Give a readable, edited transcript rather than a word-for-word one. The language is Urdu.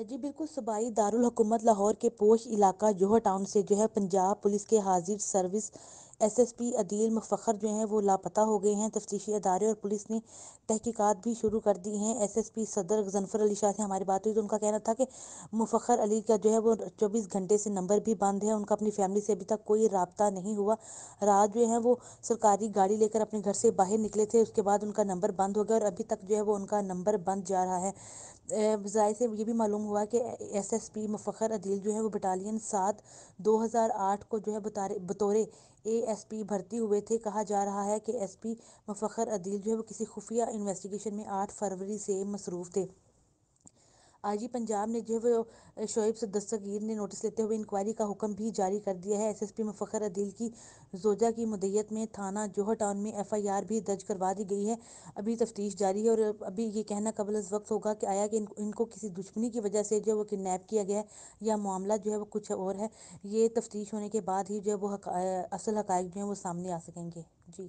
جی بالکل، صوبائی دارالحکومت لاہور کے پوش علاقہ جوہر ٹاؤن سے جو ہے پنجاب پولیس کے حاضر سروس ایس ایس پی عدیل مفخر جو ہیں وہ لاپتہ ہو گئے ہیں۔ تفتیشی ادارے اور پولیس نے تحقیقات بھی شروع کر دی ہیں۔ ایس ایس پی صدر غضنفر علی شاہ سے ہماری بات ہوئی تو ان کا کہنا تھا کہ مفخر علی کا جو ہے وہ 24 گھنٹے سے نمبر بھی بند ہے، ان کا اپنی فیملی سے ابھی تک کوئی رابطہ نہیں ہوا۔ رات جو ہے وہ سرکاری گاڑی لے کر اپنے گھر سے باہر نکلے تھے، اس کے بعد ان کا نمبر بند ہو گیا اور ابھی تک جو ہے وہ ان کا نمبر بند جا رہا ہے۔ ذرائع سے یہ بھی معلوم ہوا کہ ایس ایس پی مفخر عدیل جو ہے وہ بٹالین 7 2008 کو جو ہے بطور اے ایس پی بھرتی ہوئے تھے۔ کہا جا رہا ہے کہ ایس پی مفخر عدیل جو ہے وہ کسی خفیہ انویسٹیگیشن میں 8 فروری سے مصروف تھے۔ آئی جی پنجاب نے جو ہے وہ شعیب دستگیر نے نوٹس لیتے ہوئے انکوائری کا حکم بھی جاری کر دیا ہے۔ ایس ایس پی مفخر عدیل کی زوجہ کی مدعیت میں تھانہ جوہر ٹاؤن میں ایف آئی آر بھی درج کروا دی گئی ہے۔ ابھی تفتیش جاری ہے اور ابھی یہ کہنا قبل از وقت ہوگا کہ آیا کہ ان کو کسی دشمنی کی وجہ سے جو ہے وہ کڈنیپ کیا گیا ہے یا معاملہ جو ہے وہ کچھ اور ہے۔ یہ تفتیش ہونے کے بعد ہی جو ہے وہ اصل حقائق جو ہیں وہ سامنے آ سکیں گے۔ جی